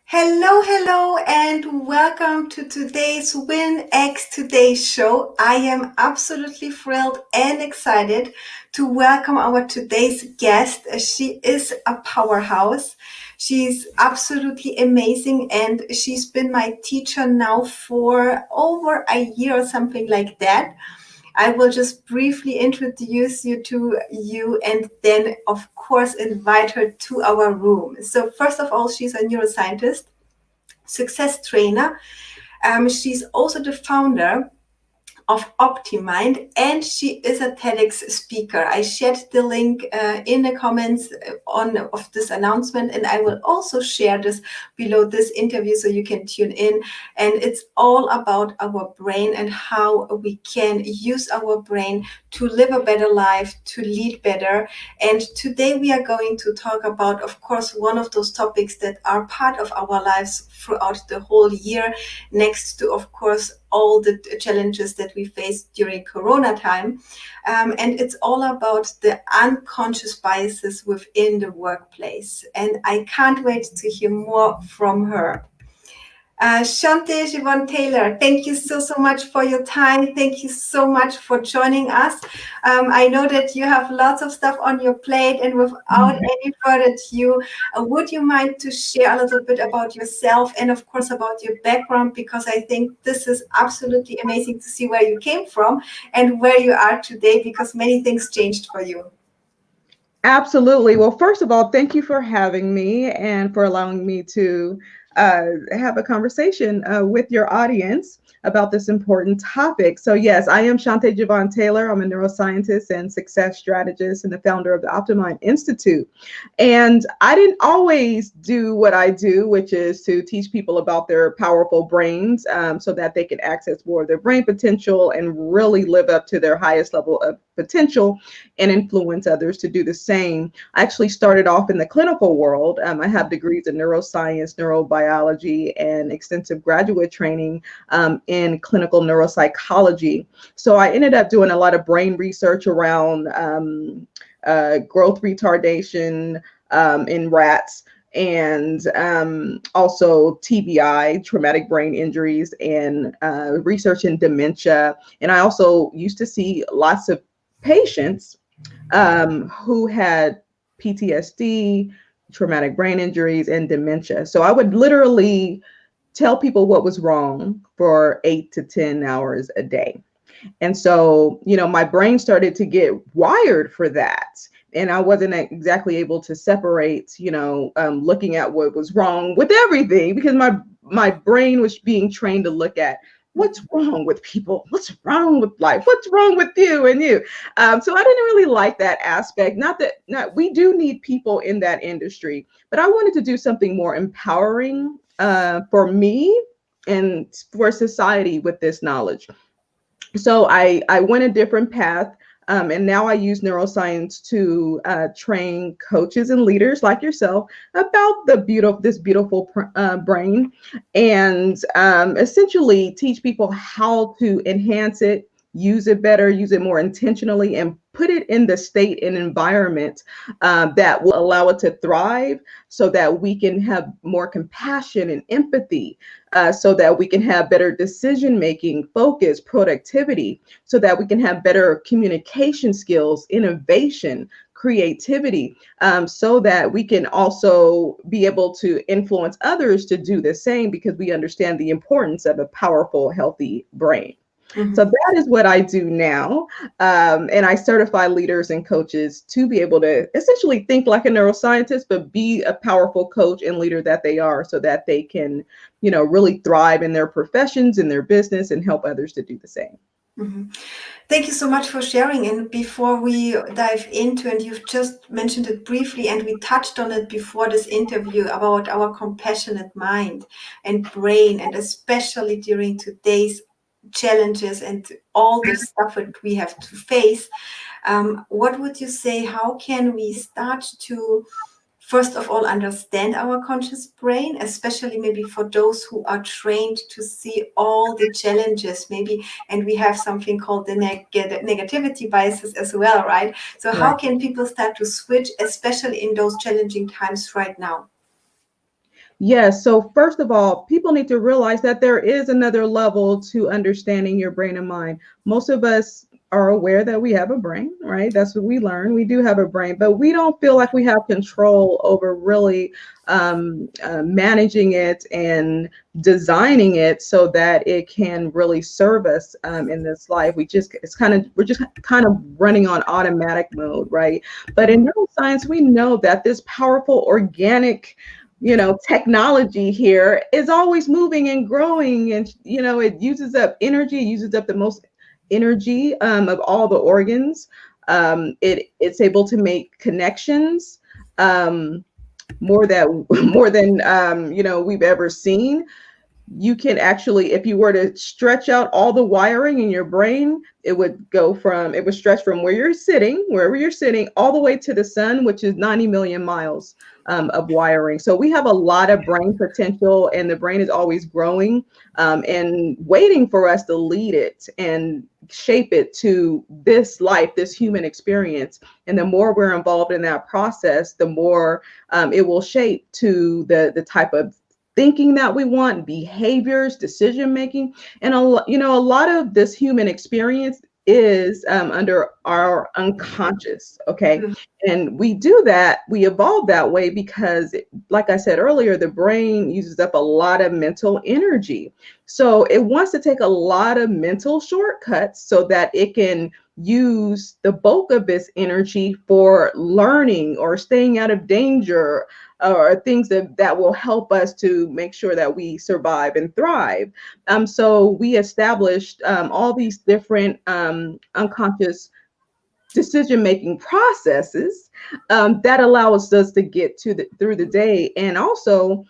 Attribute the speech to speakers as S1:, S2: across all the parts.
S1: Hello, hello, and welcome to today's Win X Today show. I am absolutely thrilled and excited to welcome our today's guest. She is a powerhouse. She's absolutely amazing, and she's been my teacher now for over a year or something like that. I will just briefly introduce you to you and then, of course, invite her to our room. So, first of all, she's a neuroscientist, success trainer. She's also the founder of OptiMind, and she is a TEDx speaker. I shared the link in the comments of this announcement, and I will also share this below this interview so you can tune in. And it's all about our brain and how we can use our brain to live a better life, to lead better. And today we are going to talk about, of course, one of those topics that are part of our lives throughout the whole year, next to, of course, all the challenges that we faced during Corona time. And it's all about the unconscious biases within the workplace. And I can't wait to hear more from her. Shonté Javon Taylor, thank you so much for your time. Thank you so much for joining us. I know that you have lots of stuff on your plate, and without any further ado, would you mind to share a little bit about yourself and, of course, about your background? Because I think this is absolutely amazing to see where you came from and where you are today, because many things changed for you.
S2: Absolutely. Well, first of all, thank you for having me and for allowing me to have a conversation with your audience about this important topic. So, yes, I am Shonté Javon Taylor. I'm a neuroscientist and success strategist and the founder of the OptiMind Institute. And I didn't always do what I do, which is to teach people about their powerful brains so that they can access more of their brain potential and really live up to their highest level of potential and influence others to do the same. I actually started off in the clinical world. I have degrees in neuroscience, neurobiology, and extensive graduate training in clinical neuropsychology. So I ended up doing a lot of brain research around growth retardation in rats, and also TBI, traumatic brain injuries, and research in dementia. And I also used to see lots of patients who had PTSD, traumatic brain injuries, and dementia. So I would literally tell people what was wrong for 8 to 10 hours a day. And so, my brain started to get wired for that. And I wasn't exactly able to separate, looking at what was wrong with everything, because my brain was being trained to look at what's wrong with people, what's wrong with life, what's wrong with you and you. So I didn't really like that aspect. Not we do need people in that industry, but I wanted to do something more empowering for me and for society with this knowledge. So I went a different path. And now I use neuroscience to train coaches and leaders like yourself about this beautiful brain, and essentially teach people how to enhance it, use it better, use it more intentionally, and put it in the state and environment that will allow it to thrive, so that we can have more compassion and empathy, so that we can have better decision making, focus, productivity, so that we can have better communication skills, innovation, creativity, so that we can also be able to influence others to do the same, because we understand the importance of a powerful, healthy brain.
S1: Mm-hmm.
S2: So that is what I do now. And I certify leaders and coaches to be able to essentially think like a neuroscientist, but be a powerful coach and leader that they are, so that they can, really thrive in their professions, in their business, and help others to do the same.
S1: Mm-hmm. Thank you so much for sharing. And before we dive into, and you've just mentioned it briefly, and we touched on it before this interview about our compassionate mind and brain, and especially during today's challenges and all the stuff that we have to face. What would you say? How can we start to, first of all, understand our conscious brain, especially maybe for those who are trained to see all the challenges, maybe, and we have something called the negativity biases as well, right? So how
S2: Right.
S1: can people start to switch, especially in those challenging times right now?
S2: Yes. So first of all, people need to realize that there is another level to understanding your brain and mind. Most of us are aware that we have a brain, right? That's what we learn. We do have a brain, but we don't feel like we have control over really managing it and designing it so that it can really serve us in this life. We're just kind of running on automatic mode, right? But in neuroscience, we know that this powerful organic technology here is always moving and growing, and it uses up energy, it uses up the most energy of all the organs. It's able to make connections um, more than we've ever seen. You can actually, if you were to stretch out all the wiring in your brain, it would stretch from wherever you're sitting, all the way to the sun, which is 90 million miles of wiring. So we have a lot of brain potential, and the brain is always growing and waiting for us to lead it and shape it to this life, this human experience. And the more we're involved in that process, the more it will shape to the type of thinking that we want, behaviors, decision making. And a lot of this human experience is under our unconscious. Okay. And we evolved that way because, like I said earlier, the brain uses up a lot of mental energy. So it wants to take a lot of mental shortcuts so that it can use the bulk of its energy for learning or staying out of danger, or things that will help us to make sure that we survive and thrive. So we established all these different unconscious decision-making processes that allows us to get through the day. And also,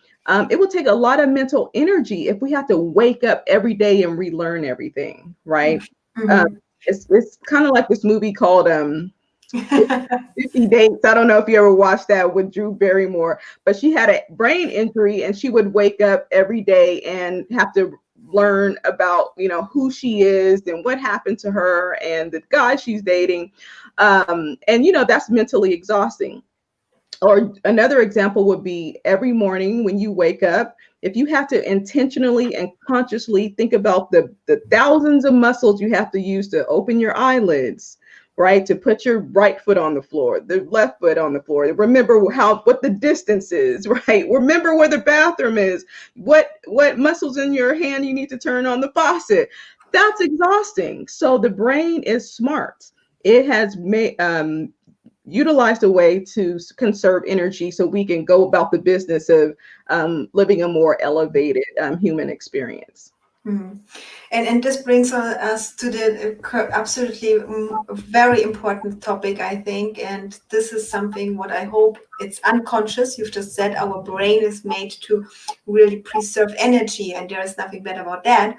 S2: it will take a lot of mental energy if we have to wake up every day and relearn everything, right? Um,
S1: Mm-hmm.
S2: it's kind of like this movie called 50 Dates. I don't know if you ever watched that with Drew Barrymore, but she had a brain injury and she would wake up every day and have to learn about, who she is and what happened to her and the guy she's dating. And, that's mentally exhausting. Or another example would be every morning when you wake up, if you have to intentionally and consciously think about the thousands of muscles you have to use to open your eyelids, right? To put your right foot on the floor, the left foot on the floor. Remember what the distance is, right? Remember where the bathroom is, what muscles in your hand you need to turn on the faucet. That's exhausting. So the brain is smart. It has made utilized a way to conserve energy so we can go about the business of living a more elevated human experience.
S1: Mhm. And this brings us to the absolutely very important topic, I think. And this is something what I hope it's unconscious. You've just said our brain is made to really preserve energy, and there is nothing bad about that.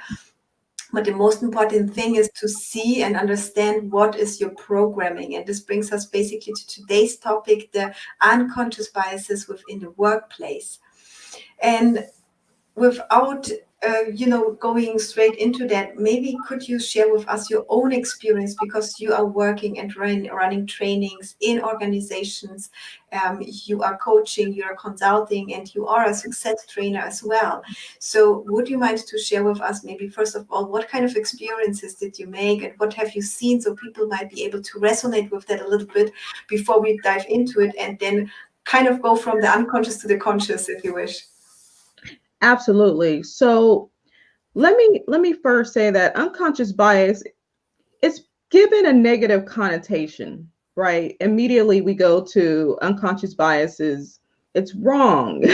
S1: But the most important thing is to see and understand what is your programming. And this brings us basically to today's topic, the unconscious biases within the workplace. And without going straight into that, maybe could you share with us your own experience, because you are working and running trainings in organizations, you are coaching, you are consulting, and you are a success trainer as well. So would you mind to share with us, maybe first of all, what kind of experiences did you make and what have you seen, so people might be able to resonate with that a little bit before we dive into it, and then kind of go from the unconscious to the conscious, if you wish.
S2: Absolutely. So let me first say that unconscious bias, it's given a negative connotation, right? Immediately we go to unconscious biases. It's wrong,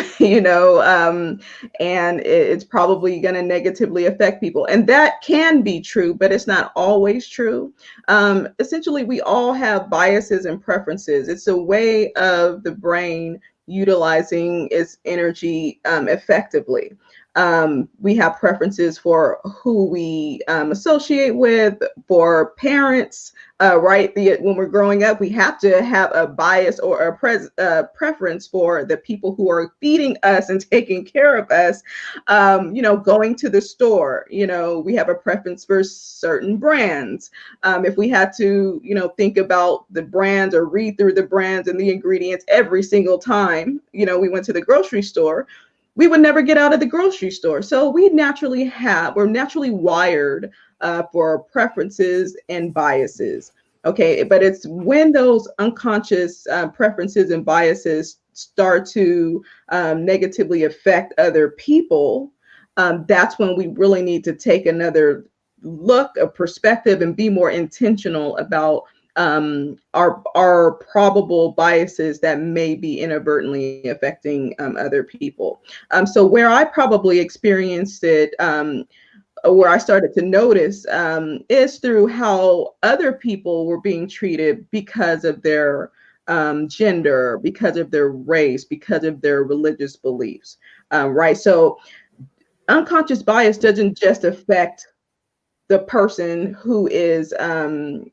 S2: and it's probably going to negatively affect people. And that can be true, but it's not always true. Essentially, we all have biases and preferences. It's a way of the brain utilizing its energy effectively. We have preferences for who we associate with, for parents, right? When we're growing up, we have to have a bias or a preference for the people who are feeding us and taking care of us. Going to the store, we have a preference for certain brands. If we had to, think about the brands or read through the brands and the ingredients every single time, we went to the grocery store, we would never get out of the grocery store. So we're naturally wired for preferences and biases. Okay, but it's when those unconscious preferences and biases start to negatively affect other people, that's when we really need to take another look, a perspective, and be more intentional about our probable biases that may be inadvertently affecting other people. So where I probably experienced it, where I started to notice, is through how other people were being treated because of their gender, because of their race, because of their religious beliefs, right? So unconscious bias doesn't just affect the person who is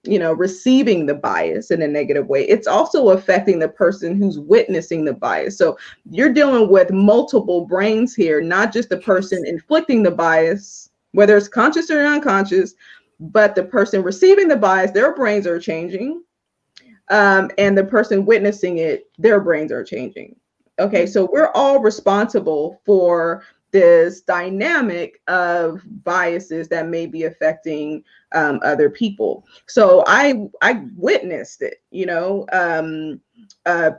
S2: receiving the bias in a negative way. It's also affecting the person who's witnessing the bias. So you're dealing with multiple brains here, not just the person inflicting the bias, whether it's conscious or unconscious, but the person receiving the bias, their brains are changing, and the person witnessing it, their brains are changing. Okay, so we're all responsible for this dynamic of biases that may be affecting other people. So I witnessed it,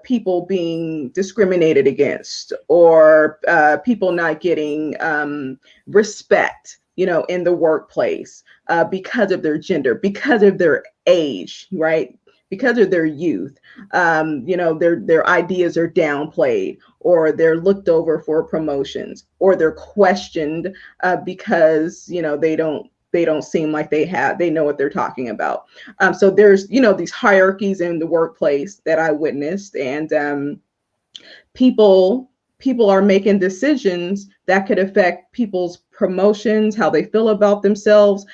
S2: people being discriminated against, or people not getting respect, in the workplace because of their gender, because of their age, right? Because of their youth. Their ideas are downplayed, or they're looked over for promotions, or they're questioned because they don't seem like they know what they're talking about. So there's these hierarchies in the workplace that I witnessed, and people are making decisions that could affect people's promotions, how they feel about themselves,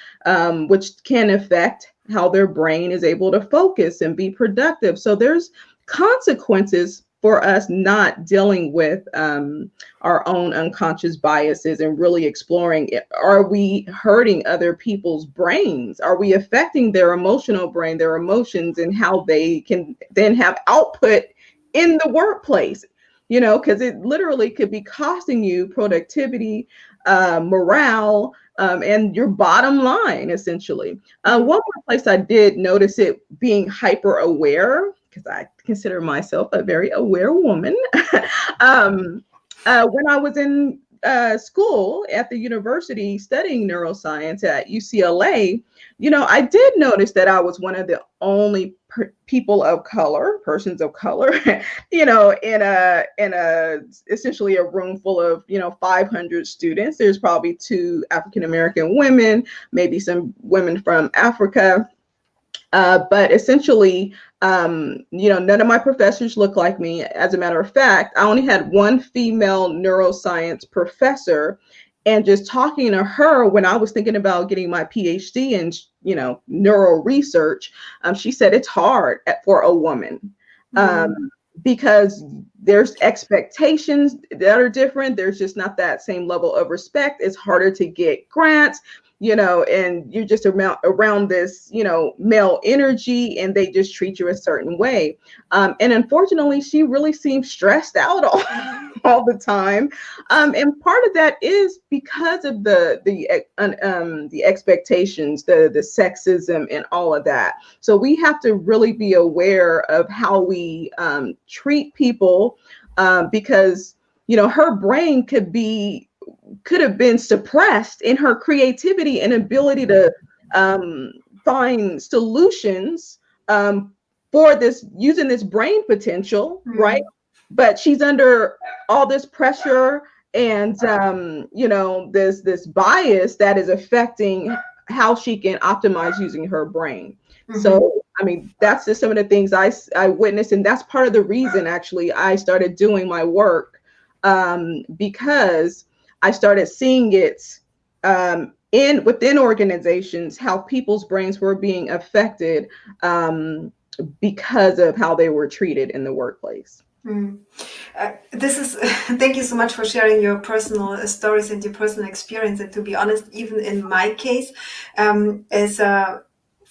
S2: which can affect how their brain is able to focus and be productive. So there's consequences for us not dealing with our own unconscious biases and really exploring it. Are we hurting other people's brains? Are we affecting their emotional brain, their emotions, and how they can then have output in the workplace? Because it literally could be costing you productivity, morale, and your bottom line, essentially. One more place I did notice it being hyper aware, because I consider myself a very aware woman. When I was in school at the university studying neuroscience at UCLA, I did notice that I was one of the only persons of color, in a essentially a room full of 500 students. There's probably 2 African American women, maybe some women from Africa. But essentially, none of my professors look like me. As a matter of fact, I only had one female neuroscience professor, and just talking to her when I was thinking about getting my PhD in, neuro research, she said it's hard for a woman, because there's expectations that are different. There's just not that same level of respect. It's harder to get grants, and you're just around this, male energy, and they just treat you a certain way. And unfortunately, she really seems stressed out all the time. And part of that is because of the expectations, the sexism, and all of that. So we have to really be aware of how we treat people, because her brain could have been suppressed in her creativity and ability to find solutions for this, using this brain potential, right? But she's under all this pressure and this bias that is affecting how she can optimize using her brain. So I mean, that's just some of the things I witnessed, and that's part of the reason actually I started doing my work, because I started seeing it within organizations, how people's brains were being affected because of how they were treated in the workplace.
S1: Thank you so much for sharing your personal stories and your personal experience. And to be honest, even in my case,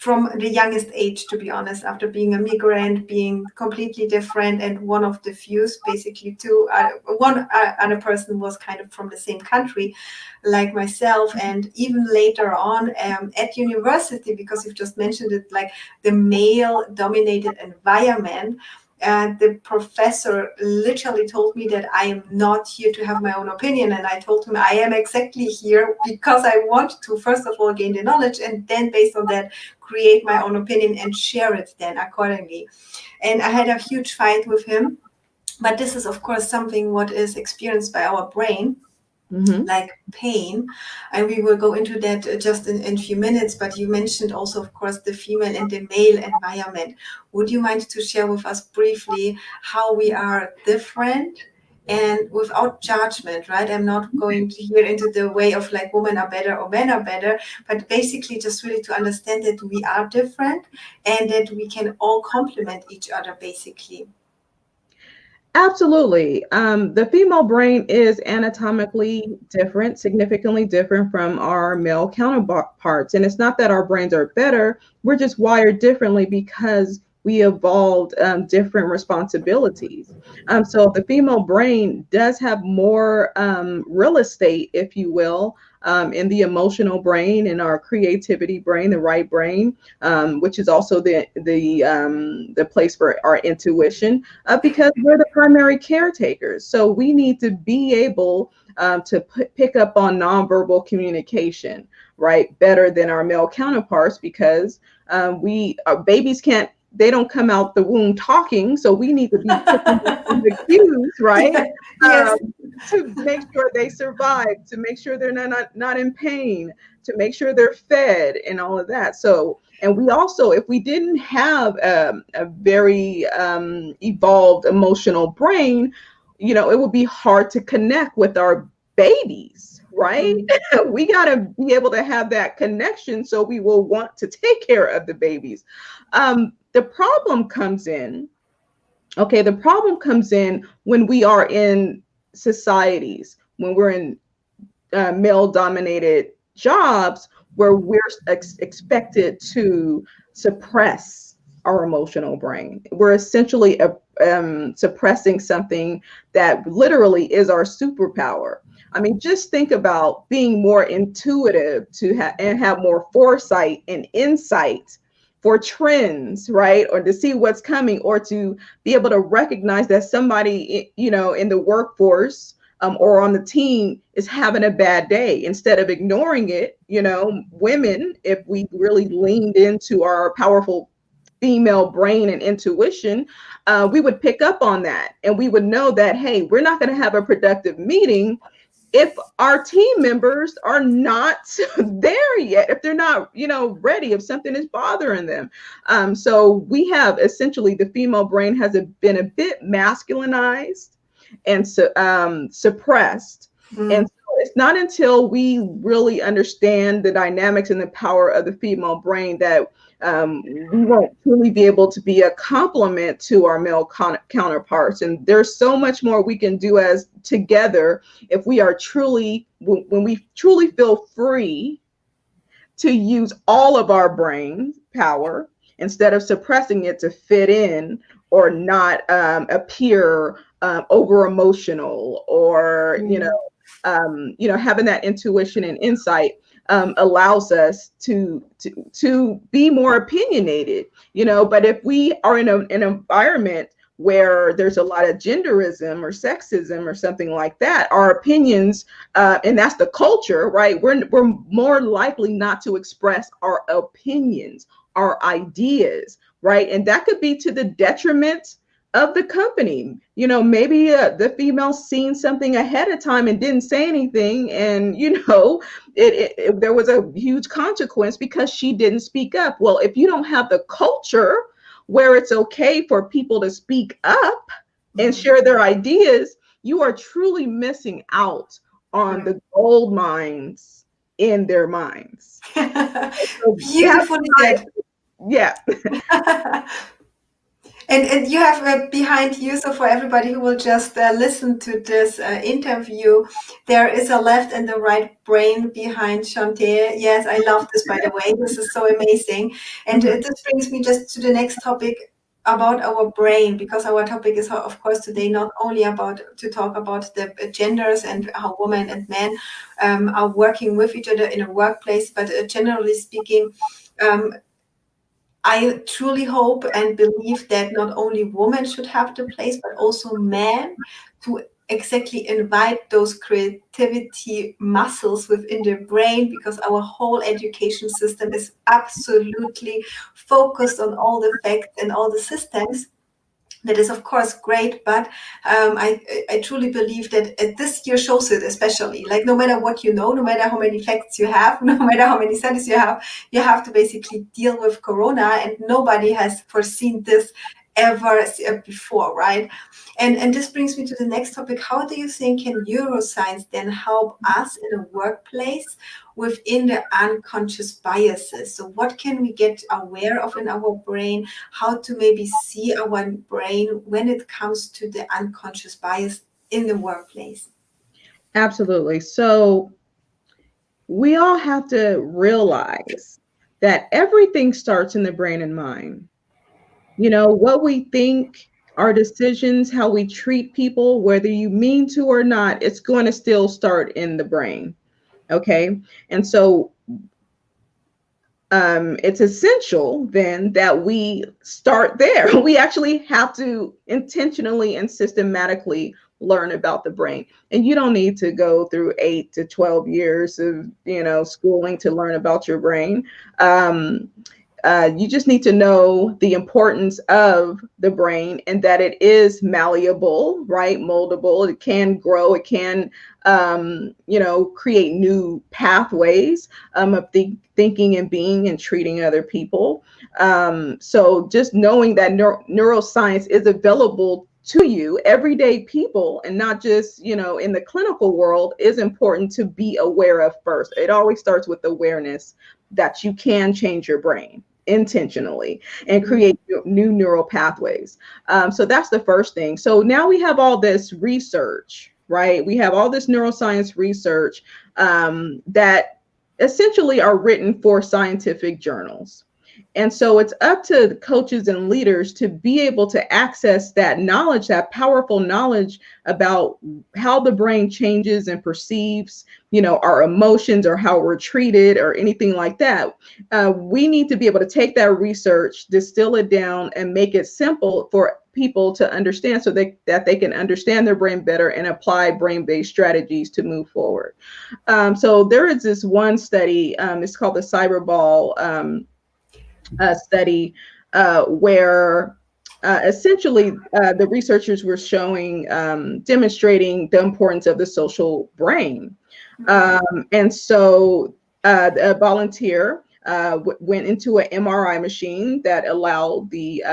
S1: from the youngest age, to be honest, after being a migrant, being completely different, and one of the few, basically two, one other person was kind of from the same country like myself. And even later on at university, because you've just mentioned it, like the male dominated environment, the professor literally told me that I am not here to have my own opinion. And I told him I am exactly here because I want to, first of all, gain the knowledge, and then based on that, create my own opinion and share it then accordingly. And I had a huge fight with him. But this is, of course, something what is experienced by our brain,
S2: Mm-hmm.
S1: like pain, and we will go into that just in a few minutes. But you mentioned also, of course, the female and the male environment. Would you mind to share with us briefly how we are different, and without judgment, right? I'm not going to here into the way of like women are better or men are better, but basically just really to understand that we are different and that we can all complement each other, basically.
S2: Absolutely. The female brain is anatomically different, significantly different from our male counterparts. And it's not that our brains are better, we're just wired differently because we evolved different responsibilities. So the female brain does have more real estate, if you will, in the emotional brain, in our creativity brain, the right brain, which is also the place for our intuition, because we're the primary caretakers. So we need to be able to pick up on nonverbal communication, right, better than our male counterparts, because our babies can't. They don't come out the womb talking, so we need to be picking up on the cues, right?
S1: Yeah. Yes.
S2: To make sure they survive, to make sure they're not in pain, to make sure they're fed, and all of that. So, and we also, if we didn't have a very evolved emotional brain, it would be hard to connect with our babies, right?
S1: Mm.
S2: We got to be able to have that connection so we will want to take care of the babies. The problem comes in, okay, the problem comes in when we are in societies, when we're in male dominated jobs where we're expected to suppress our emotional brain. We're essentially suppressing something that literally is our superpower. I mean, just think about being more intuitive and have more foresight and insight for trends, right? Or to see what's coming, or to be able to recognize that somebody, in the workforce or on the team is having a bad day, instead of ignoring it. Women, if we really leaned into our powerful female brain and intuition, we would pick up on that, and we would know that, hey, we're not going to have a productive meeting if our team members are not there yet, if they're not, ready, if something is bothering them. So we have essentially, the female brain has been a bit masculinized and suppressed. And
S1: Mm.
S2: so it's not until we really understand the dynamics and the power of the female brain that we won't truly be able to be a complement to our male counterparts. And there's so much more we can do as together if we are truly, when we truly feel free to use all of our brain power instead of suppressing it to fit in or not appear over emotional, or
S1: Mm.
S2: having that intuition and insight allows us to be more opinionated. But if we are in an environment where there's a lot of genderism or sexism or something like that, our opinions, and that's the culture, right? We're more likely not to express our opinions, our ideas, right? And that could be to the detriment of the company. Maybe the female seen something ahead of time and didn't say anything, and there was a huge consequence because she didn't speak up. Well, if you don't have the culture where it's okay for people to speak up and
S1: Mm.
S2: share their ideas, you are truly missing out on
S1: Mm.
S2: the gold mines in their minds. So that's
S1: Beautifully
S2: my,
S1: said.
S2: yeah.
S1: And you have behind you, so for everybody who will just listen to this interview, there is a left and a right brain behind Shonté. Yes, I love this, by the way. This is so amazing. And
S2: Mhm.
S1: this brings me just to the next topic about our brain, because our topic is, of course, today not only about to talk about the genders and how women and men are working with each other in a workplace, but generally speaking, um, I truly hope and believe that not only women should have the place, but also men, to exactly invite those creativity muscles within the brain, because our whole education system is absolutely focused on all the facts and all the systems. That is, of course, great, but I truly believe that this year shows it, especially. Like, no matter what you know, no matter how many facts you have, no matter how many studies you have to basically deal with Corona, and nobody has foreseen this ever before, right? And this brings me to the next topic. How do you think can neuroscience then help us in a workplace within the unconscious biases? So, what can we get aware of in our brain? How to maybe see our brain when it comes to the unconscious bias in the workplace.
S2: Absolutely. So we all have to realize that everything starts in the brain and mind. You know, what we think, our decisions, how we treat people, whether you mean to or not, it's going to still start in the brain. Okay. And so it's essential then that we start there. We actually have to intentionally and systematically learn about the brain. And you don't need to go through 8 to 12 years of, schooling to learn about your brain. Um, you just need to know the importance of the brain and that it is malleable, right? Moldable. It can grow. It can, create new pathways of thinking and being and treating other people. So just knowing that neuroscience is available to you, everyday people, and not just, in the clinical world, is important to be aware of first. It always starts with awareness that you can change your brain intentionally and create new neural pathways. So that's the first thing. So now we have all this research, right? We have all this neuroscience research that essentially are written for scientific journals. And so it's up to the coaches and leaders to be able to access that knowledge, that powerful knowledge about how the brain changes and perceives, our emotions or how we're treated or anything like that. We need to be able to take that research, distill it down, and make it simple for people to understand so that they can understand their brain better and apply brain-based strategies to move forward. So there is this one study, it's called the Cyberball study, where essentially the researchers were showing, demonstrating the importance of the social brain. And so a volunteer went into an MRI machine that allowed the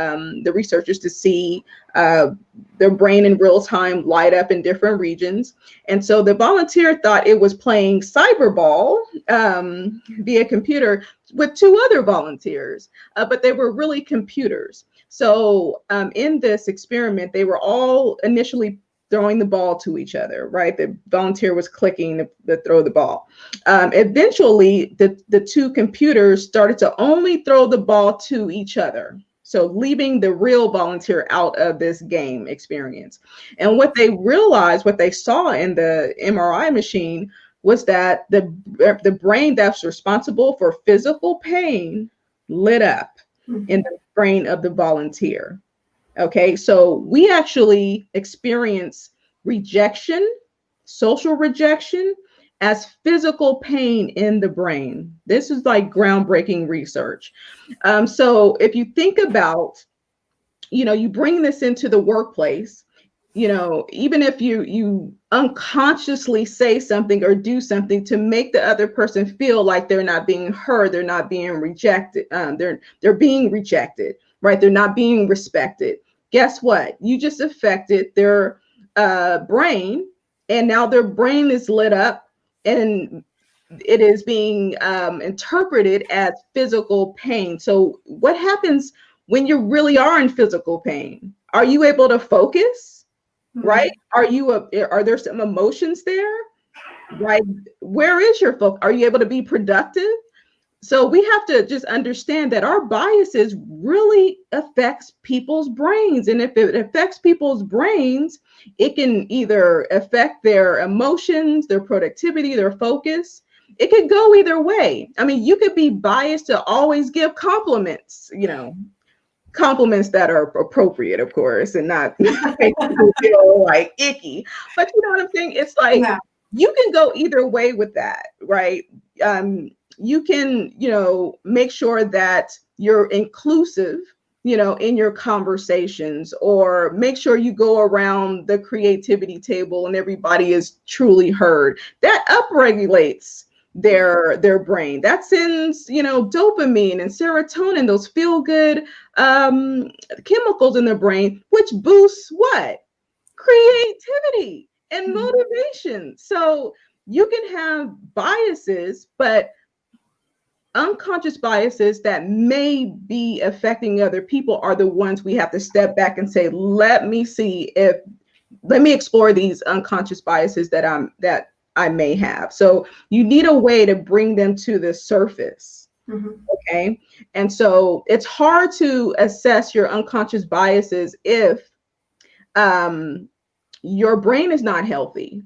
S2: researchers to see their brain in real time light up in different regions. And so the volunteer thought it was playing cyberball via computer with two other volunteers, but they were really computers. So in this experiment, they were all initially throwing the ball to each other, right? The volunteer was clicking to throw the ball. Eventually, the two computers started to only throw the ball to each other. So leaving the real volunteer out of this game experience. And what they realized, what they saw in the MRI machine, was that the brain that's responsible for physical pain lit up in the brain of the volunteer. Okay, so we actually experience rejection, social rejection, as physical pain in the brain. This is like groundbreaking research. So if you think about, you bring this into the workplace, even if you unconsciously say something or do something to make the other person feel like they're not being heard, they're not being rejected, they're being rejected, right? They're not being respected. Guess what? You just affected their brain, and now their brain is lit up, and it is being interpreted as physical pain. So what happens when you really are in physical pain? Are you able to focus? Right? Are there some emotions there? Right? Where is your focus? Are you able to be productive? So we have to just understand that our biases really affects people's brains. And if it affects people's brains, it can either affect their emotions, their productivity, their focus. It could go either way. I mean, you could be biased to always give compliments, compliments that are appropriate, of course, and not make people feel like icky. But you know what I'm saying? It's like
S1: Yeah.
S2: you can go either way with that, right? You can, make sure that you're inclusive, in your conversations, or make sure you go around the creativity table and everybody is truly heard. That upregulates their brain. That sends, dopamine and serotonin, those feel good um, chemicals in the brain, which boosts what? Creativity and motivation. So you can have biases, but unconscious biases that may be affecting other people are the ones we have to step back and say, let me explore these unconscious biases that I may have. So you need a way to bring them to the surface. Okay. And so it's hard to assess your unconscious biases if your brain is not healthy.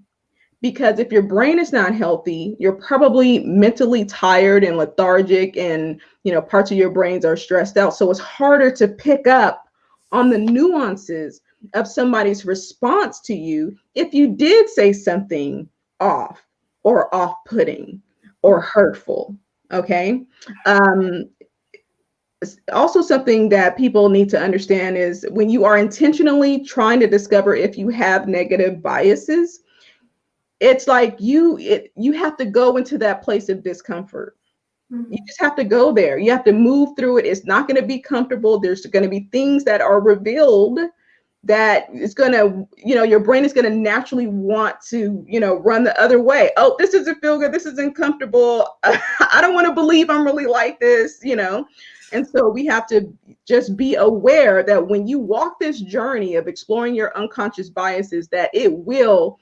S2: Because if your brain is not healthy, you're probably mentally tired and lethargic, and parts of your brains are stressed out. So it's harder to pick up on the nuances of somebody's response to you if you did say something off or off-putting or hurtful. Okay. Also, something that people need to understand is when you are intentionally trying to discover if you have negative biases, it's like you have to go into that place of discomfort. You just have to go there. You have to move through it. It's not going to be comfortable. There's going to be things that are revealed that it's going to, your brain is going to naturally want to, run the other way. Oh, this doesn't feel good. This isn't comfortable. I don't want to believe I'm really like this, And so we have to just be aware that when you walk this journey of exploring your unconscious biases, that it will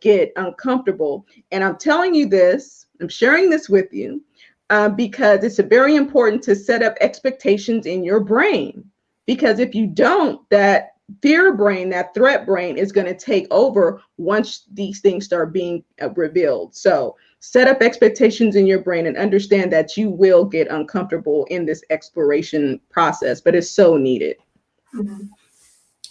S2: get uncomfortable. And I'm telling you this, I'm sharing this with you because it's very important to set up expectations in your brain. Because if you don't, that fear brain, that threat brain is going to take over once these things start being revealed. So set up expectations in your brain and understand that you will get uncomfortable in this exploration process, but it's so needed.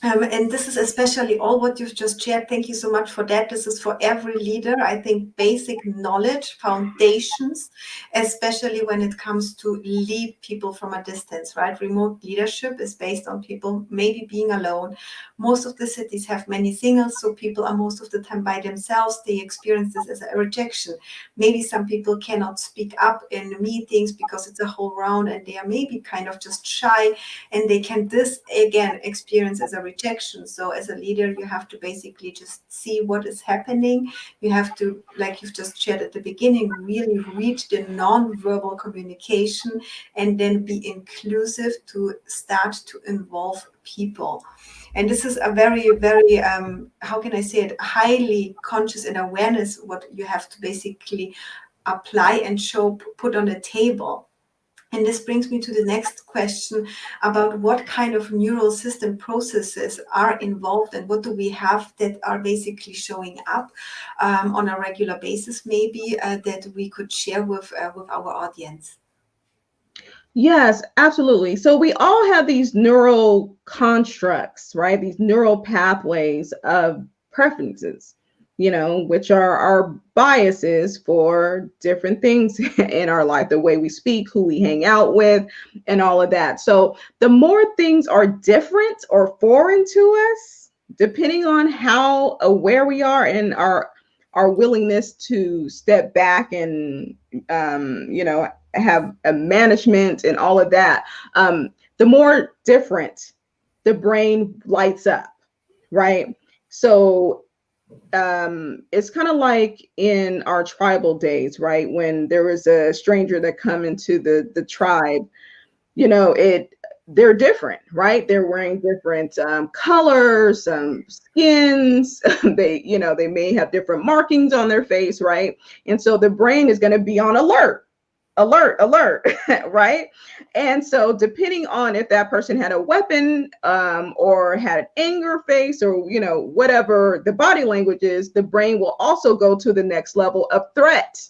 S1: And this is especially all what you've just shared. Thank you so much for that. This is for every leader. I think basic knowledge, foundations, especially when it comes to lead people from a distance, right? Remote leadership is based on people maybe being alone. Most of the cities have many singles, so people are most of the time by themselves. They experience this as a rejection. Maybe some people cannot speak up in meetings because it's a whole round and they are maybe kind of just shy, and they can this again experience as a rejection. So as a leader, you have to basically just see what is happening. You have to, like you've just shared at the beginning, really read the non-verbal communication and then be inclusive to start to involve people. And this is a very, very, how can I say it, highly conscious and awareness what you have to basically apply and show, put on the table. And this brings me to the next question about what kind of neural system processes are involved and what do we have that are basically showing up on a regular basis, maybe that we could share with our audience.
S2: Yes, absolutely. So we all have these neural constructs, right? These neural pathways of preferences, which are our biases for different things in our life, the way we speak, who we hang out with, and all of that. So the more things are different or foreign to us, depending on how aware we are and our willingness to step back and have a management and all of that, the more different the brain lights up, right? So it's kind of like in our tribal days, right? When there was a stranger that come into the tribe, it they're different, right? They're wearing different colors, skins. They may have different markings on their face, right? And so the brain is going to be on alert, alert, right? And so depending on if that person had a weapon, or had an anger face, or whatever the body language is, the brain will also go to the next level of threat,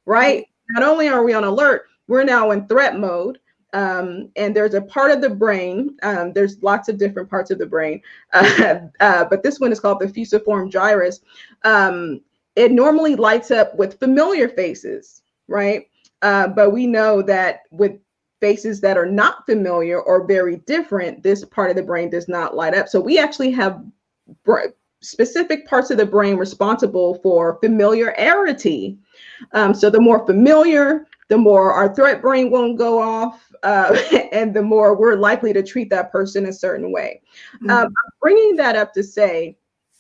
S2: right? Not only are we on alert, we're now in threat mode. And there's a part of the brain, there's lots of different parts of the brain, but this one is called the fusiform gyrus. It normally lights up with familiar faces, right? But we know that with faces that are not familiar or very different, this part of the brain does not light up. So we actually have specific parts of the brain responsible for familiarity. So the more familiar, the more our threat brain won't go off, and the more we're likely to treat that person a certain way. I'm bringing that up to say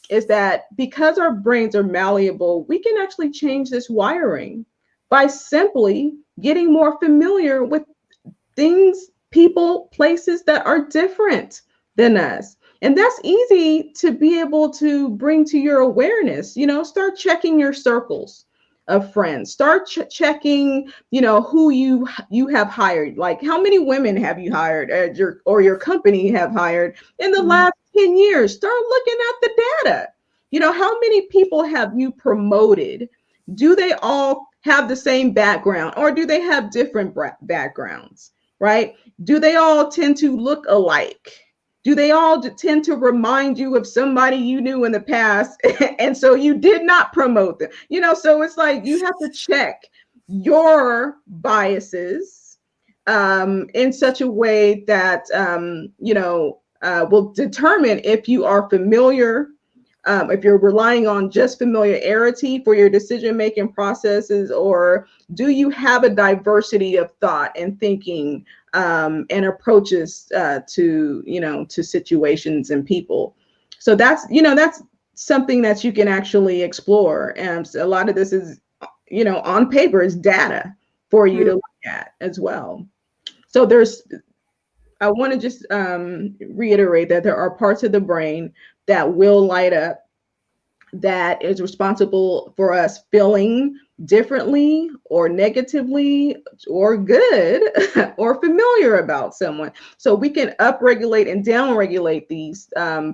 S2: is that because our brains are malleable, we can actually change this wiring by simply getting more familiar with things, people, places that are different than us. And that's easy to be able to bring to your awareness. Start checking your circles of friends. Start checking, who you have hired. Like, how many women have you hired at your company have hired in the last 10 years? Start looking at the data. How many people have you promoted? Do they all have the same background, or do they have different backgrounds? Right? Do they all tend to look alike? Do they all tend to remind you of somebody you knew in the past, and so you did not promote them? So it's like you have to check your biases in such a way that will determine if you are familiar, if you're relying on just familiarity for your decision-making processes, or do you have a diversity of thought and thinking and approaches to situations and people. So that's something that you can actually explore. And so a lot of this is, on paper, is data for you to look at as well. So I want to just reiterate that there are parts of the brain that will light up, that is responsible for us feeling differently or negatively or good or familiar about someone. So we can upregulate and downregulate these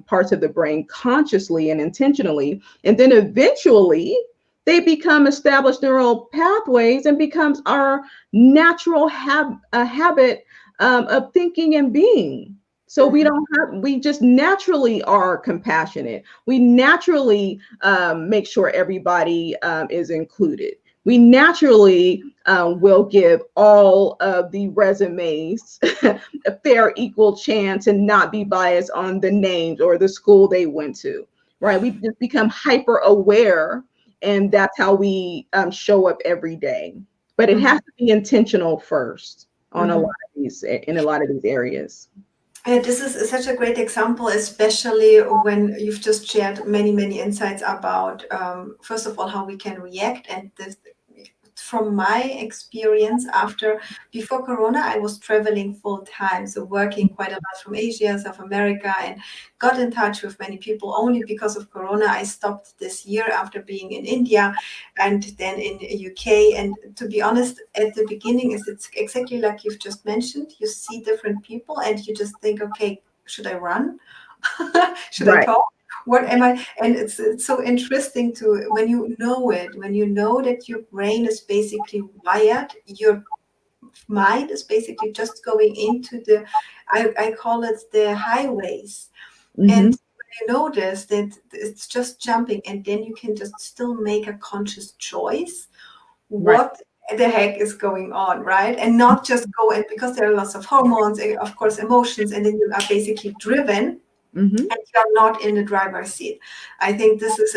S2: parts of the brain consciously and intentionally. And then eventually they become established neural pathways and becomes our natural habit of thinking and being. So we just naturally are compassionate. We naturally make sure everybody is included. We naturally will give all of the resumes a fair, equal chance and not be biased on the names or the school they went to, right? We just become hyper aware, and that's how we show up every day. But it has to be intentional first on in a lot of these areas.
S1: This is such a great example, especially when you've just shared many, many insights about, first of all, how we can react. And this, from my experience, before Corona, I was traveling full time, so working quite a lot from Asia, South America, and got in touch with many people. Only because of Corona, I stopped this year after being in India and then in UK. And to be honest, at the beginning, it's exactly like you've just mentioned. You see different people, and you just think, okay, should I run? Should I
S2: Right.
S1: talk? What am I? And it's so interesting to, when you know it, when you know that your brain is basically wired, your mind is basically just going into I call it the highways. And
S2: Mm-hmm.
S1: when you notice that it's just jumping, and then you can just still make a conscious choice
S2: Right.
S1: what the heck is going on, right? And not just go, and because there are lots of hormones, of course, emotions, and then you are basically driven
S2: Mm-hmm.
S1: and you're not in the driver's seat. I think this is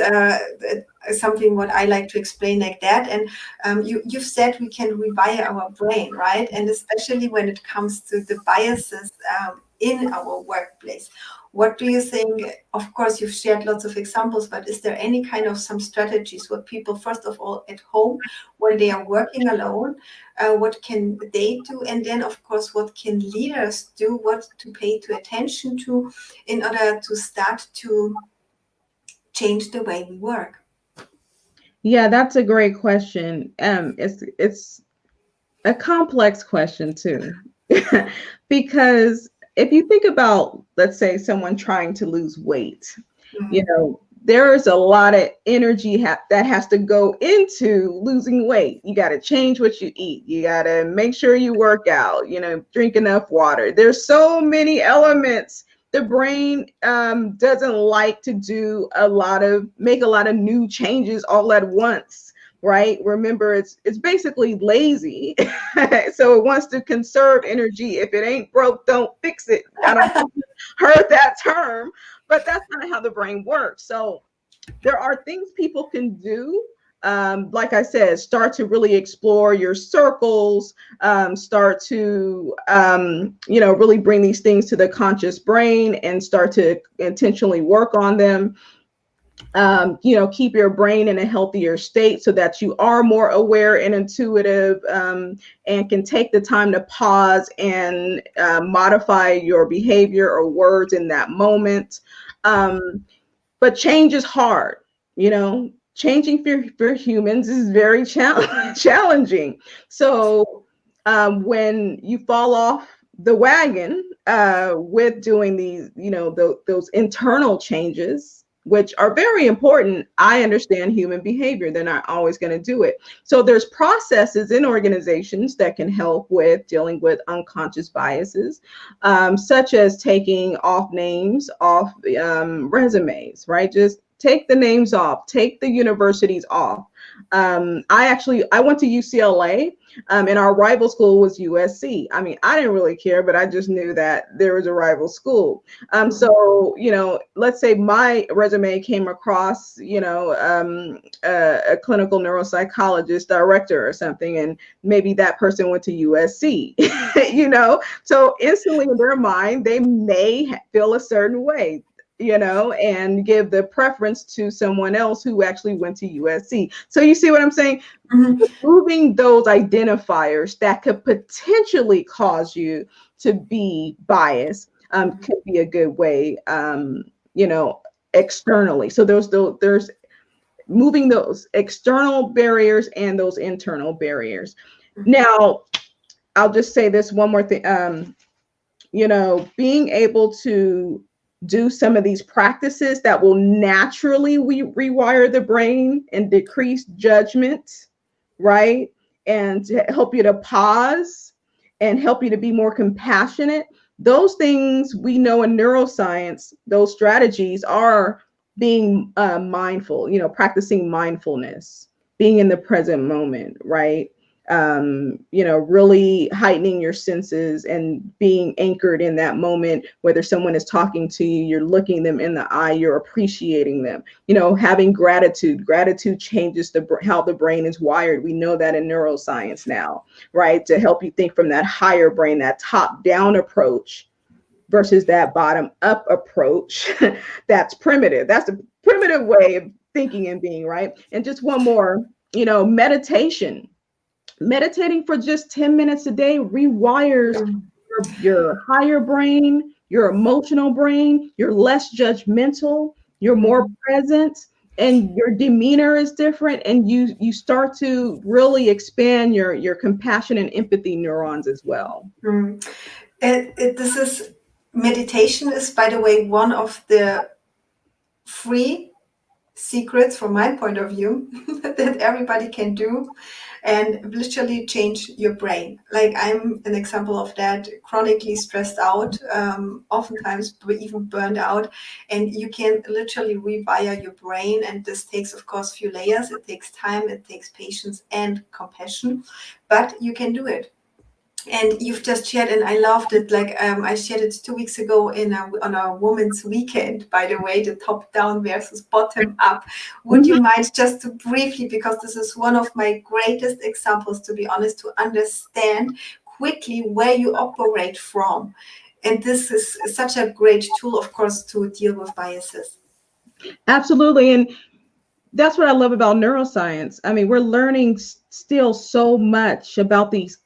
S1: something what I like to explain like that. And you've said we can rewire our brain, right? And especially when it comes to the biases in our workplace. What do you think? Of course, you've shared lots of examples, but is there any kind of some strategies what people, first of all, at home, when they are working alone, what can they do? And then, of course, what can leaders do? What to pay to attention to in order to start to change the way we work?
S2: Yeah, that's a great question. It's a complex question too, because if you think about, let's say, someone trying to lose weight, you
S1: Mm,
S2: know, there's a lot of energy that has to go into losing weight. You got to change what you eat. You got to make sure you work out, drink enough water. There's so many elements. The brain doesn't like to make a lot of new changes all at once, right? Remember, it's basically lazy. So it wants to conserve energy. If it ain't broke, don't fix it. I don't know if you heard that term, but that's kind of how the brain works. So there are things people can do. Like I said, start to really explore your circles, start to, really bring these things to the conscious brain and start to intentionally work on them. Keep your brain in a healthier state so that you are more aware and intuitive, and can take the time to pause and modify your behavior or words in that moment. But change is hard. Changing for humans is very challenging. So when you fall off the wagon with doing these, those internal changes, which are very important. I understand human behavior. They're not always going to do it. So there's processes in organizations that can help with dealing with unconscious biases, such as taking off names off resumes, right? Just take the names off, take the universities off. I went to UCLA, and our rival school was USC. I mean, I didn't really care, but I just knew that there was a rival school. So, let's say my resume came across, a clinical neuropsychologist director or something, and maybe that person went to USC, so instantly in their mind, they may feel a certain way, and give the preference to someone else who actually went to USC. So you see what I'm saying?
S1: mhm,
S2: Removing those identifiers that could potentially cause you to be biased could be a good way, externally. So there's moving those external barriers and those internal barriers. Now, I'll just say this one more thing. Being able to do some of these practices that will naturally rewire the brain and decrease judgment, right? And to help you to pause and help you to be more compassionate. Those things we know in neuroscience, those strategies are being mindful, practicing mindfulness, being in the present moment, right? Really heightening your senses and being anchored in that moment, whether someone is talking to you, you're looking them in the eye, you're appreciating them, having gratitude. Gratitude changes how the brain is wired. We know that in neuroscience now, right? To help you think from that higher brain, that top down approach versus that bottom up approach. That's primitive. That's a primitive way of thinking and being, right? And just one more, meditation. Meditating for just 10 minutes a day rewires your higher brain, your emotional brain. You're less judgmental, you're more present, and your demeanor is different, and you start to really expand your compassion and empathy neurons as well.
S1: This is meditation is, by the way, one of the free secrets from my point of view that everybody can do and literally change your brain. Like, I'm an example of that, chronically stressed out, oftentimes even burned out, and you can literally rewire your brain. And this takes, of course, few layers. It takes time, it takes patience and compassion, but you can do it. And you've just shared, and I loved it. Like, I shared it 2 weeks ago on a woman's weekend, by the way, the top down versus bottom up. Would you
S2: Mhm.
S1: mind just to briefly, because this is one of my greatest examples, to be honest, to understand quickly where you operate from. And this is such a great tool, of course, to deal with biases.
S2: Absolutely. And that's what I love about neuroscience. I mean, we're learning still so much about these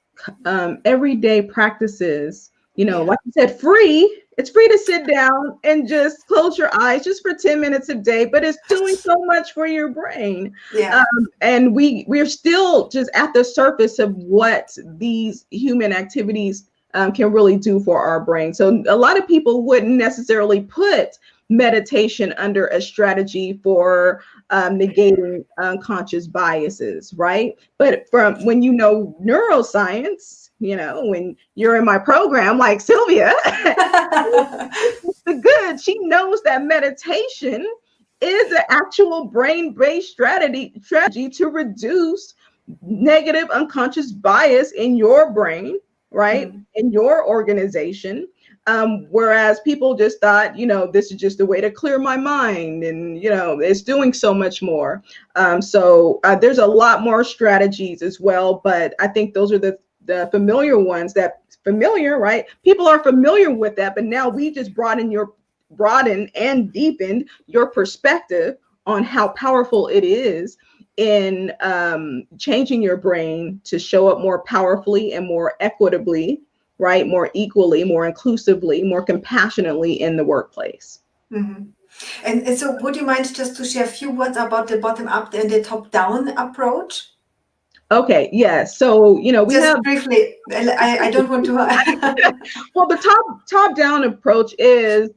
S2: everyday practices.
S1: Yeah.
S2: Like you said, free. It's free to sit down and just close your eyes just for 10 minutes a day, but it's doing so much for your brain.
S1: Yeah.
S2: And we're still just at the surface of what these human activities can really do for our brain. So a lot of people wouldn't necessarily put meditation under a strategy for negating unconscious biases, right? But from when neuroscience, when you're in my program, like Sylvia, the good, she knows that meditation is an actual brain-based strategy to reduce negative unconscious bias in your brain, right?
S1: Mm.
S2: In your organization. Whereas people just thought, this is just a way to clear my mind, and it's doing so much more. So there's a lot more strategies as well, but I think those are the familiar ones right? People are familiar with that, but now we just broadened and deepened your perspective on how powerful it is in changing your brain to show up more powerfully and more equitably, right? More equally, more inclusively, more compassionately in the workplace.
S1: Mm-hmm. And so would you mind just to share a few words about the bottom up and the top down approach?
S2: Okay, yeah. So, we have
S1: Just briefly, I don't want to.
S2: well, the top down approach is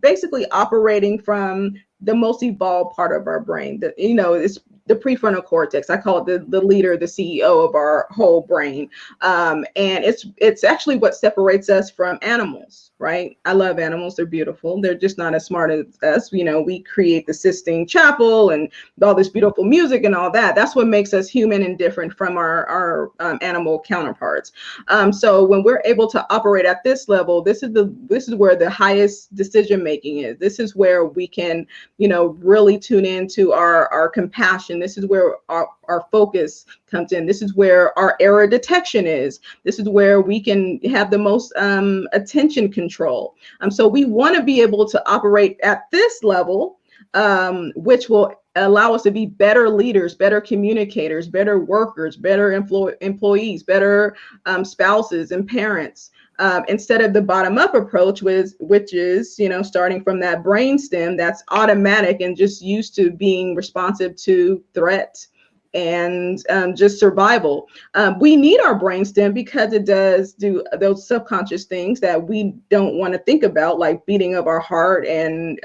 S2: basically operating from the most evolved part of our brain. It's the prefrontal cortex. I call it the leader, the CEO of our whole brain. And it's actually what separates us from animals, right? I love animals. They're beautiful. They're just not as smart as us. We create the Sistine Chapel and all this beautiful music and all that. That's what makes us human and different from our animal counterparts. So when we're able to operate at this level, this is where the highest decision making is. This is where we can, really tune into our compassion. This is where our focus comes in. This is where our error detection is. This is where we can have the most attention control. So we want to be able to operate at this level, which will allow us to be better leaders, better communicators, better workers, better employees, better spouses and parents. Instead of the bottom up approach, which is, starting from that brain stem that's automatic and just used to being responsive to threat and just survival. We need our brainstem because it does do those subconscious things that we don't want to think about, like beating of our heart and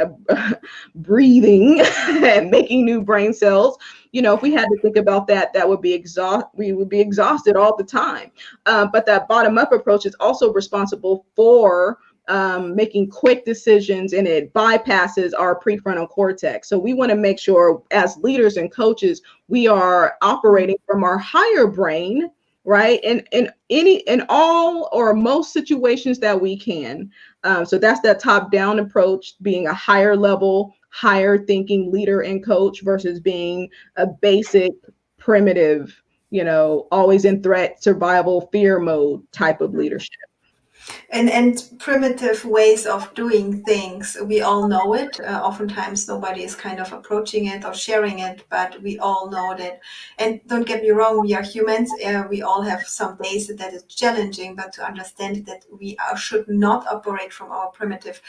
S2: breathing and making new brain cells. If we had to think about that, we would be exhausted all the time. But that bottom up approach is also responsible for making quick decisions, and it bypasses our prefrontal cortex. So we want to make sure as leaders and coaches, we are operating from our higher brain, right? In all or most situations that we can. So that's that top down approach, being a higher level, higher thinking leader and coach versus being a basic, primitive, always in threat, survival, fear mode type of leadership.
S1: And primitive ways of doing things, we all know it. Oftentimes nobody is kind of approaching it or sharing it, but we all know that. And don't get me wrong, we are humans. We all have some days that is challenging, but to understand that we should not operate from our primitive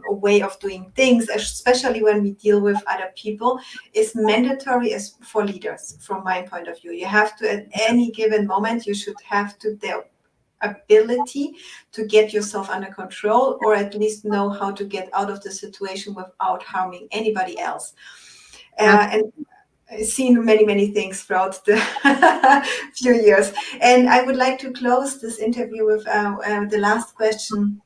S1: way of doing things, especially when we deal with other people, is mandatory as for leaders. From my point of view, you have to, at any given moment, you should have to their ability to get yourself under control, or at least know how to get out of the situation without harming anybody else. And I've seen many things throughout the few years. And I would like to close this interview with the last question.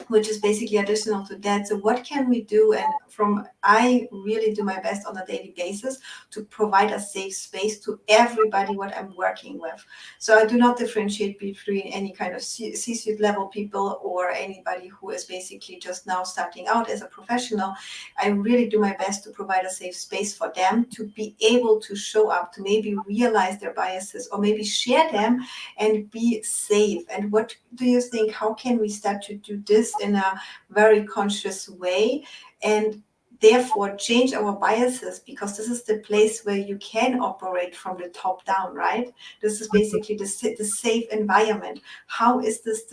S1: which is basically additional to that. So what can we do? And from I really do my best on a daily basis to provide a safe space to everybody what I'm working with. So I do not differentiate between any kind of C-suite level people or anybody who is basically just now starting out as a professional. I really do my best to provide a safe space for them to be able to show up, to maybe realize their biases or maybe share them and be safe. And what do you think? How can we start to do this in a very conscious way and therefore change our biases? Because this is the place where you can operate from the top down, right? This is basically the safe environment. How is this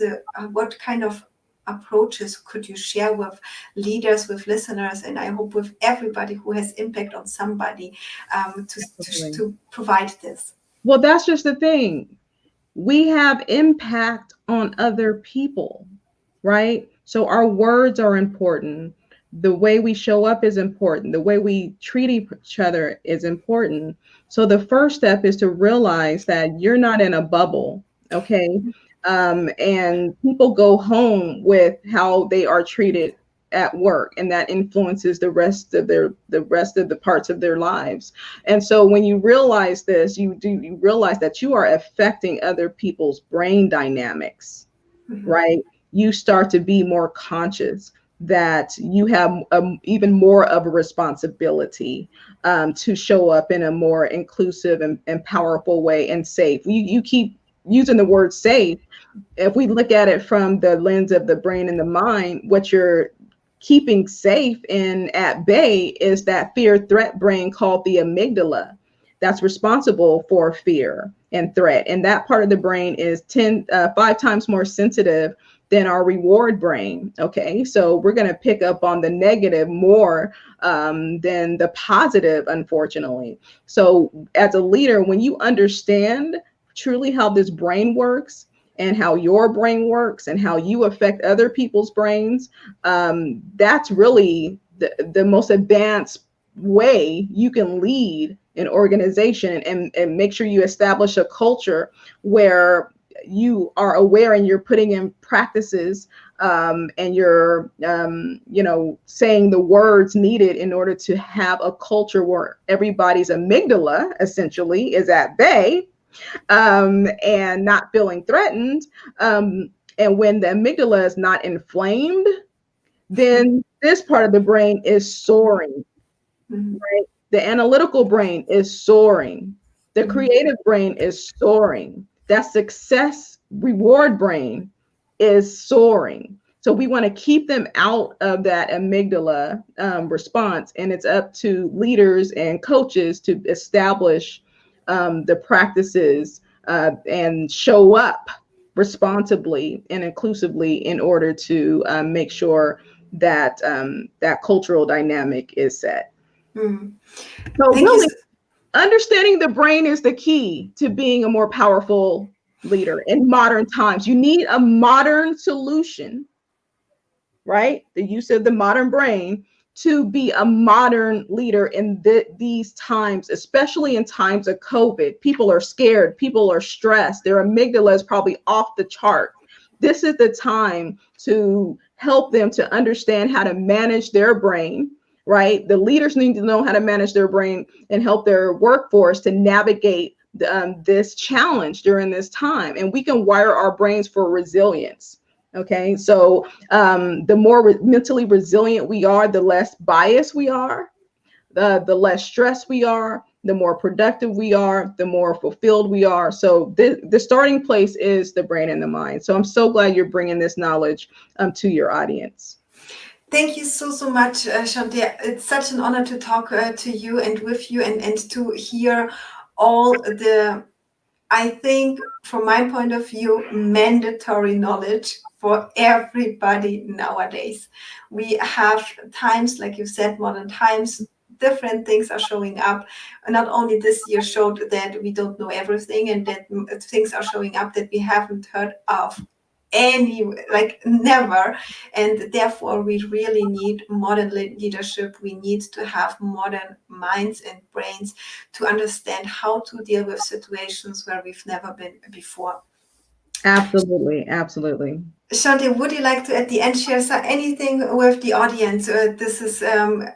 S1: what kind of approaches could you share with leaders, with listeners, and I hope with everybody who has impact on somebody,
S2: Absolutely.
S1: to provide this?
S2: Well, that's just the thing. We have impact on other people, right? So our words are important. The way we show up is important. The way we treat each other is important. So the first step is to realize that you're not in a bubble, okay? And people go home with how they are treated at work, and that influences the rest of the parts of their lives. And so when you realize this, you realize that you are affecting other people's brain dynamics,
S1: Mhm.
S2: right? You start to be more conscious that you have even more of a responsibility to show up in a more inclusive and powerful way and safe. You keep using the word safe. If we look at it from the lens of the brain and the mind, what you're keeping safe and at bay is that fear threat brain called the amygdala that's responsible for fear and threat. And that part of the brain is 5 times more sensitive than our reward brain. Okay, so we're going to pick up on the negative more than the positive, unfortunately. So as a leader, when you understand truly how this brain works and how your brain works and how you affect other people's brains, that's really the most advanced way you can lead an organization and make sure you establish a culture where you are aware and you're putting in practices and you're saying the words needed in order to have a culture where everybody's amygdala essentially is at bay and not feeling threatened. And when the amygdala is not inflamed, then this part of the brain is soaring,
S1: Mhm.
S2: right? The analytical brain is soaring. The
S1: Mhm.
S2: creative brain is soaring. That success reward brain is soaring. So we want to keep them out of that amygdala response. And it's up to leaders and coaches to establish the practices and show up responsibly and inclusively in order to make sure that that cultural dynamic is set.
S1: Mhm.
S2: So
S1: Thank you.
S2: really, understanding the brain is the key to being a more powerful leader in modern times. You need a modern solution, right? The use of the modern brain to be a modern leader in these times, especially in times of COVID. People are scared, people are stressed, their amygdala is probably off the chart. This is the time to help them to understand how to manage their brain, right? The leaders need to know how to manage their brain and help their workforce to navigate this challenge during this time. And we can wire our brains for resilience. Okay, so the more mentally resilient we are, the less biased we are, the less stressed we are, the more productive we are, the more fulfilled we are. So the starting place is the brain and the mind. So I'm so glad you're bringing this knowledge to your audience.
S1: Thank you so much, Shonté. It's such an honor to talk to you and with you and to hear all the, I think, from my point of view, mandatory knowledge for everybody nowadays. We have times, like you said, modern times, different things are showing up. Not only this year showed that we don't know everything and that things are showing up that we haven't heard of any, like never. And therefore we really need modern leadership. We need to have modern minds and brains to understand how to deal with situations where we've never been before.
S2: Absolutely, absolutely.
S1: Shonté, would you like to at the end share anything with the audience? This is,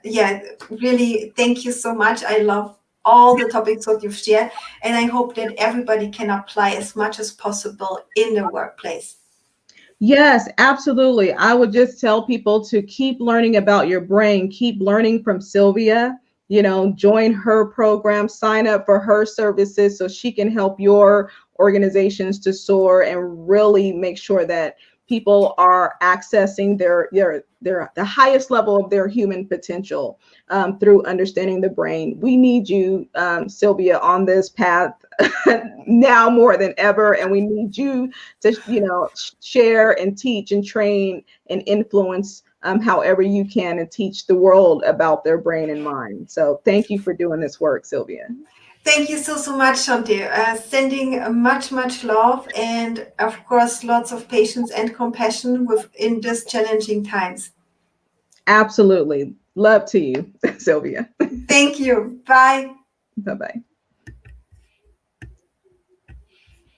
S1: yeah, really, thank you so much. I love all the topics that you've shared, and I hope that everybody can apply as much as possible in the workplace.
S2: Yes, absolutely. I would just tell people to keep learning about your brain, keep learning from Sylvia. Join her program, sign up for her services so she can help your organizations to soar and really make sure that people are accessing their the highest level of their human potential through understanding the brain. We need you, Sylvia, on this path now more than ever, and we need you to share and teach and train and influence however you can and teach the world about their brain and mind. So thank you for doing this work, Sylvia.
S1: Thank you so much, Shonté. Sending much love and, of course, lots of patience and compassion within these challenging times.
S2: Absolutely. Love to you, Sylvia.
S1: Thank you. Bye.
S2: Bye-bye.